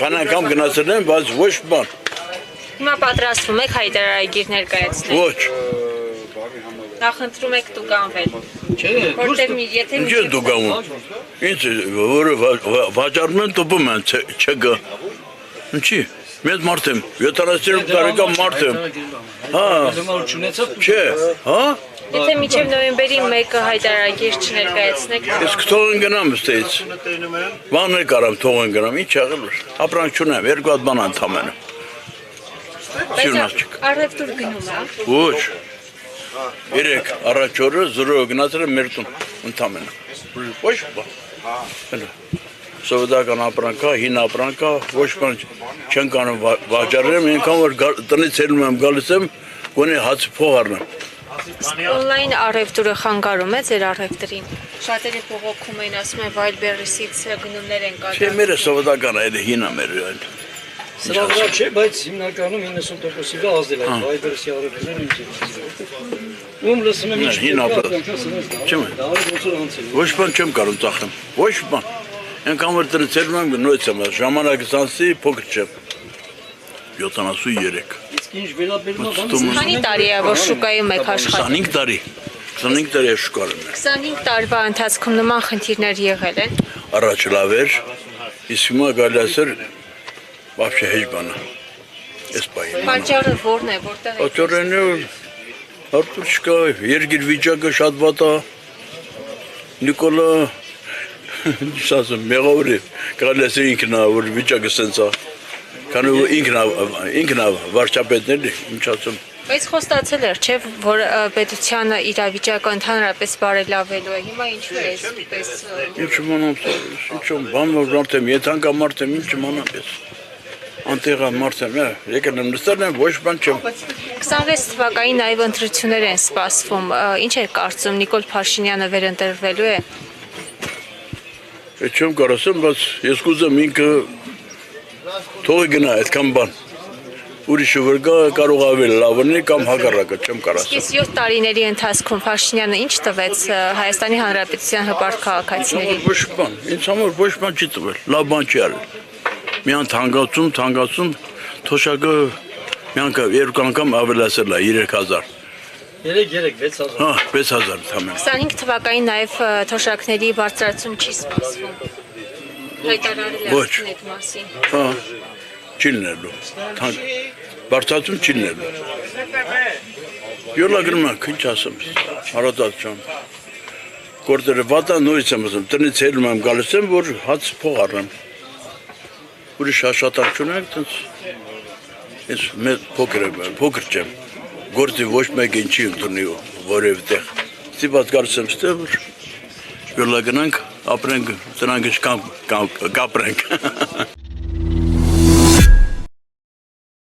քան անգամ գնացել եմ, բայց ոչ բան։ Հիմա պատրաստվում եք հայտարարագիր ներկայացնել։ Ոչ։ Նախընտրում եք դուք անվել։ Որտեղ եթե Ինչ է դուք անում։ Ինչ որը վաճառում են տոպում են չգա։ Ինչի։ Մեծ մարդ եմ, 73 տարեկան մարդ եմ։ Հա։ Չէ, հա։ Եթե մինչև նոյեմբերի 1-ը հայտարարագիր չներկայացնեք, Ես թողին գնամ ըստից։ Բաներ կարամ թողին գնամ, ինչ եղել է։ Ապրանք չունեմ, երկու հատ բան ընդամենը։ բայց առևտուր գնում է։ Ոչ։ 3 առաջ օրը 0 գնացել եմ մեր տուն ընդամենը։ Ոչ բան։ Սովետական ապրանքա, հին ապրանքա, ոչ բան չեն կանում վաճառել, այնքան որ տնից ելնում եմ գալիս եմ, գոնե հաց փող առնեմ։ Օնլայն առևտուրը խանգարում է ձեր առևտրին։ Շատերը բողոքում են, ասում են Wildberries-ից գնումներ են Չէ, կատարում։ մերը սովետական է, հինա մեր այն։ Սրա վրա չէ, բայց հիմնականում 90%-ի վրա ազդել է Wildberries-ի առևտրները ինչ է։ Ում լսում եմ ինչ հին ապրանք։ Չեմ։ Ոչ բան չեմ կարող ծախեմ։ Ոչ բան։ Այնքան որ տնից ելնում եմ նույնց եմ, ժամանակս անցի փոքր չեմ։ 73։ Իսկ ինչ վերաբերում է Քանի տարի է որ շուկայում եք աշխատում։ 25 տարի։ 25 տարի է շուկայում եմ։ 25 տարվա ընթացքում նման խնդիրներ եղել են։ Առաջ լավ էր, իսկ հիմա գալիս էր вообще հեչ բանը։ Էս բանը։ Պատճառը ո՞րն է, որտեղ է։ Պատճառն է Արտուր չկա, երկիր վիճակը շատ վատ է։ Նիկոլա ինչ ասեմ, մեղավոր է, գալիս է ինքնա, որ վիճակը սենց է։ Քանի որ ինքնա վարչապետն է, ինչ ասեմ։ Բայց խոստացել էր, չէ, որ պետությանը իրավիճակը ընդհանրապես բարելավելու է։ Հիմա ինչու է այսպես։ Ինչ մանամ, ինչ բան որ մարդեմ, եթանկամարդ եմ, ինչ մանամ ես։ Անտեղա մարդ եմ, եկել եմ նստել եմ, ոչ բան չեմ։ 26 թվականին նաև ընտրություններ են սպասվում։ Ինչ է կարծում, Նիկոլ Փաշինյանը վերընտրվելու է։ Չեմ կարասեմ, բայց ես կուզեմ ինքը թողի գնա այդքան բան։ Ուրիշը որ գա կարող ավելի լավ լինի կամ հակառակը, չեմ կարասեմ։ Իսկ 7 տարիների ընթացքում Փաշինյանը ինչ տվեց Հայաստանի Հանրապետության հպարտ քաղաքացիներին։ Ոչ բան, ինձ համար ոչ բան չի տվել, լավ բան չի արել։ Միան թանկացում, թոշակը միան երկու անգամ ավելացել է 3000։ 3-6000։ Հա, 6000 թամեն։ 25 թվականին նաև թոշակների բարձրացում չի սպասվում։ Հայտարարել է այդ մասին։ Հա, չի լինելու։ Բարձրացում չի լինելու։ Յոլա գրում ենք, ինչ ասեմ, հարատած չեմ։ Կորդերը վատա նույնց եմ ասում, տնից ելնում եմ գալիս եմ, որ հաց փող առնեմ։ Ուրիշ աշխատանք չունենք, ես փոքր չեմ, գործի ոչ մեկին չի ընդունի որև տեղ։ Ստիպած գալիս եմ ստեղ, որ յոլա գնանք, ապրենք, տնանք կապրենք։